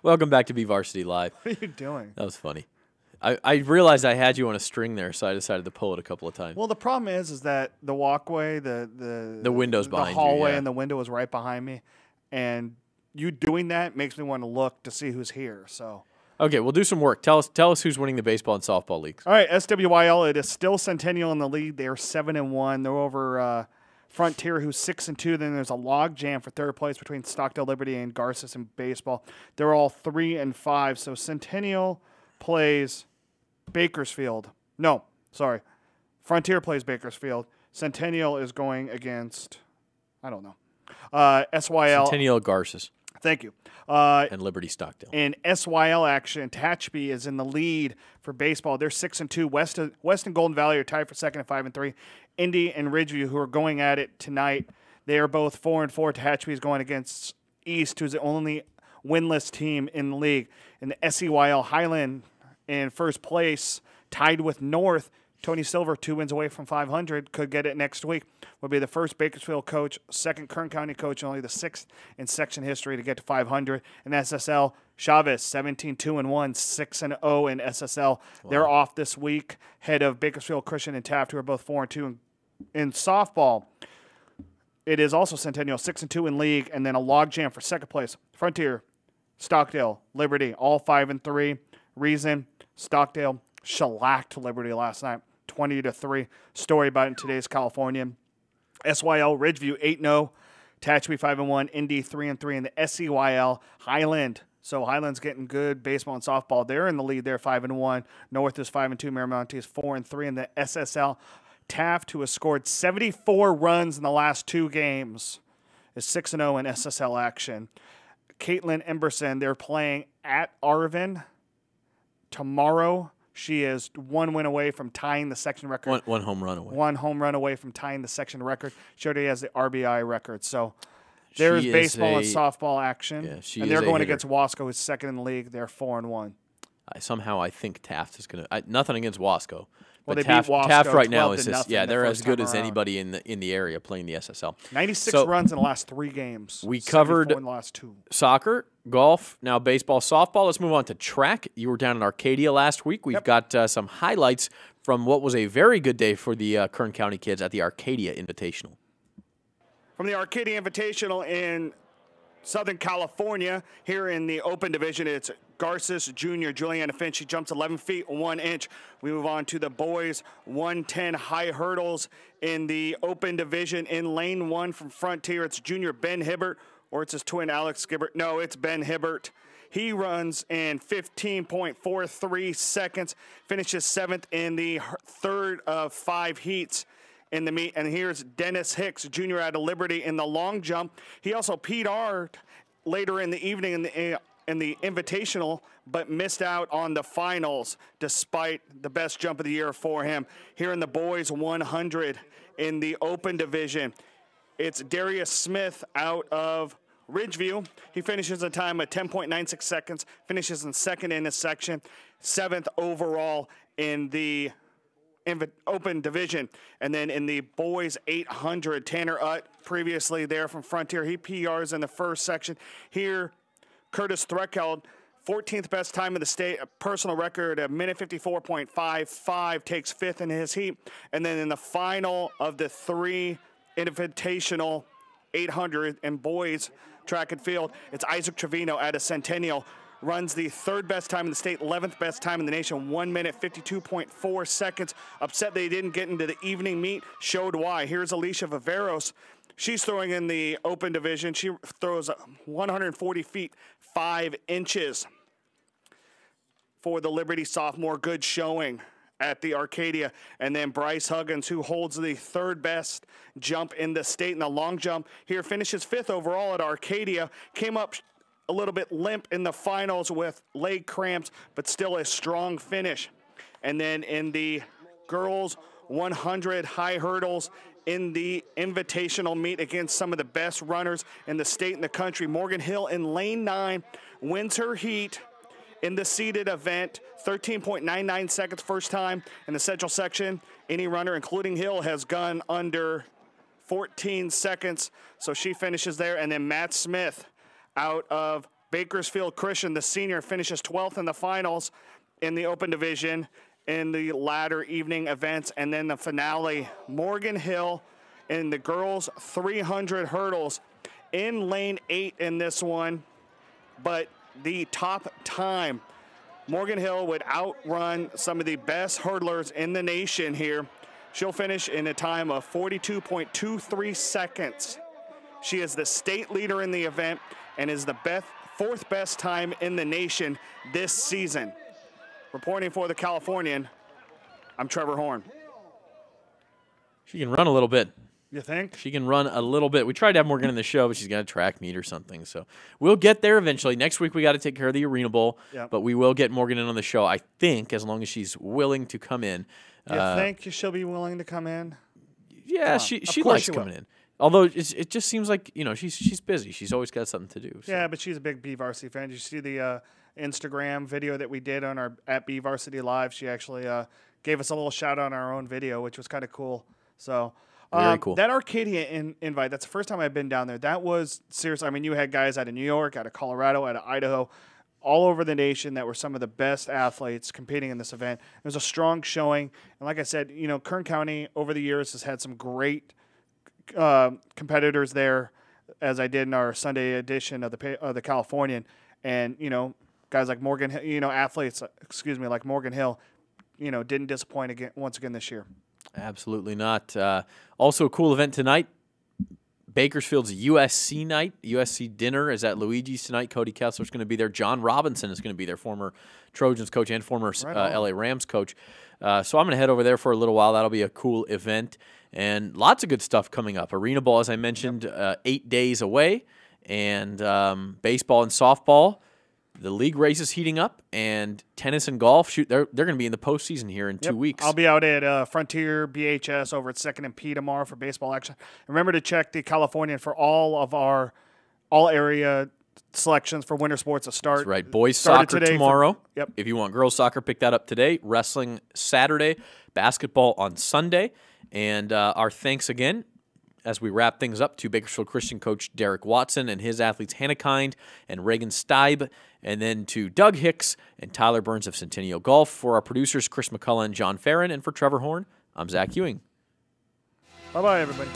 Welcome back to BVarsity Live. What are you doing? That was funny. I realized I had you on a string there, so I decided to pull it a couple of times. Well, the problem is that the walkway, the window's behind you, the hallway, yeah. and the window is right behind me, and you doing that makes me want to look to see who's here. So. Okay, we'll do some work. Tell us who's winning the baseball and softball leagues. All right, SWYL. It is still Centennial in the lead. They are 7-1. They're over Frontier, who's 6-2. Then there's a log jam for third place between Stockdale Liberty and Garces in baseball. They're all 3-5. So Centennial plays Bakersfield. No, sorry. Frontier plays Bakersfield. Centennial is going against, I don't know. SYL. Centennial Garces. Thank you. And Liberty Stockdale. In SYL action, Tehachapi is in the lead for baseball. They're 6-2. West and Golden Valley are tied for second at 5-3. Indy and Ridgeview, who are going at it tonight, they are both 4-4. Tehachapi is going against East, who's the only winless team in the league. In the SEYL, Highland in first place, tied with North. Tony Silver, 2 wins away from 500, could get it next week. Will be the first Bakersfield coach, second Kern County coach, and only the 6th in section history to get to 500. And SSL, Chavez, 17-2-1, 6-0 in SSL. Wow. They're off this week, head of Bakersfield Christian and Taft, who are both 4-2 in softball. It is also Centennial, 6-2 in league, and then a logjam for second place. Frontier, Stockdale, Liberty, all 5-3. Reason, Stockdale shellacked Liberty last night, 20-3. Story about it in today's Californian. SYL, Ridgeview, 8-0. Tehachapi, 5-1. Indy, 3-3. And the SEYL, Highland. So Highland's getting good baseball and softball. They're in the lead. They're 5-1. North is 5-2. Miramonte is 4-3. And the SSL, Taft, who has scored 74 runs in the last 2 games, is 6-0 in SSL action. Caitlin Emberson, they're playing at Arvin tomorrow. She is 1 win away from tying the section record. One home run away. 1 home run away from tying the section record. She already has the RBI record. So there's baseball and softball action. Yeah, and they're going against Wasco, who's second in the league. They're 4-1. Somehow I think Taft is going to – nothing against Wasco. Well, but they beat Wasco Taft right now is just, they're as good as around. Anybody in the area playing the SSL. 96 runs in the last 3 games. We covered in the last 2. Soccer, golf, now baseball, softball. Let's move on to track. You were down in Arcadia last week. We've got some highlights from what was a very good day for the Kern County kids at the Arcadia Invitational. From the Arcadia Invitational in Southern California, here in the open division, it's Garces Jr., Juliana Finch. She jumps 11 feet, 1 inch. We move on to the boys' 110 high hurdles in the open division. In lane 1 from Frontier, it's junior Ben Hibbert, or it's his twin Alex Gibbert. No, it's Ben Hibbert. He runs in 15.43 seconds, finishes 7th in the third of 5 heats in the meet. And here's Dennis Hicks, junior out of Liberty, in the long jump. He also PR'd later in the evening in the Invitational, but missed out on the finals despite the best jump of the year for him. Here in the boys 100 in the open division, it's Darius Smith out of Ridgeview. He finishes a time of 10.96 seconds, finishes in 2nd in his section, 7th overall in the open division. And then in the boys 800, Tanner Utt, previously there from Frontier, he PRs in the first section. Here, Curtis Threckeld, 14th best time in the state, a personal record, a minute 54.55, takes 5th in his heat. And then in the final of the 3 Invitational 800 and boys track and field, it's Isaac Trevino out of Centennial, runs the 3rd best time in the state, 11th best time in the nation, 1 minute 52.4 seconds. Upset they didn't get into the evening meet, showed why. Here's Alicia Viveros. She's throwing in the open division. She throws 140 feet, 5 inches for the Liberty sophomore. Good showing at the Arcadia. And then Bryce Huggins, who holds the 3rd best jump in the state in the long jump, here finishes 5th overall at Arcadia. Came up a little bit limp in the finals with leg cramps, but still a strong finish. And then in the girls 100 high hurdles in the Invitational meet against some of the best runners in the state and the country, Morgan Hill in lane 9 wins her heat in the seeded event, 13.99 seconds first time in the central section. Any runner, including Hill, has gone under 14 seconds, so she finishes there. And then Matt Smith out of Bakersfield Christian, the senior, finishes 12th in the finals in the open division in the latter evening events. And then the finale, Morgan Hill in the girls 300 hurdles in lane 8 in this one. But the top time, Morgan Hill would outrun some of the best hurdlers in the nation here. She'll finish in a time of 42.23 seconds. She is the state leader in the event and is the fourth best time in the nation this season. Reporting for the Californian, I'm Trevor Horn. She can run a little bit. You think? She can run a little bit. We tried to have Morgan in the show, but she's got a track meet or something. So we'll get there eventually. Next week we got to take care of the Arena Bowl, but we will get Morgan in on the show, I think, as long as she's willing to come in. You think she'll be willing to come in? Yeah, she likes coming in. Although it just seems like, you know, she's busy. She's always got something to do. So. Yeah, but she's a big BVarsity fan. Did you see the Instagram video that we did on our at BVarsity Live? She actually gave us a little shout out on our own video, which was kind of cool. So very cool. That Arcadia invite, that's the first time I've been down there. That was serious. I mean, you had guys out of New York, out of Colorado, out of Idaho, all over the nation that were some of the best athletes competing in this event. It was a strong showing. And like I said, you know, Kern County over the years has had some great competitors there, as I did in our Sunday edition of the Californian. And, you know, guys like Morgan, you know, athletes, like Morgan Hill, you know, didn't disappoint once again this year. Absolutely not. Also a cool event tonight. Bakersfield's USC night. USC dinner is at Luigi's tonight. Cody Kessler's going to be there. John Robinson is going to be there, former Trojans coach and former LA Rams coach. So I'm going to head over there for a little while. That'll be a cool event. And lots of good stuff coming up. Arena Ball, as I mentioned, 8 days away. And baseball and softball. The league race is heating up, and tennis and golf, they're going to be in the postseason here in 2 weeks. I'll be out at Frontier BHS over at 2nd and P tomorrow for baseball action. Remember to check the Californian for all of our all-area selections for winter sports to start. That's right. Boys soccer tomorrow. If you want girls soccer, pick that up today. Wrestling Saturday. Basketball on Sunday. And our thanks again, as we wrap things up, to Bakersfield Christian coach Derek Watson and his athletes Hannah Kind and Reagan Steib, and then to Doug Hicks and Tyler Burns of Centennial Golf. For our producers, Chris McCullough and John Farron, and for Trevor Horn, I'm Zach Ewing. Bye-bye, everybody.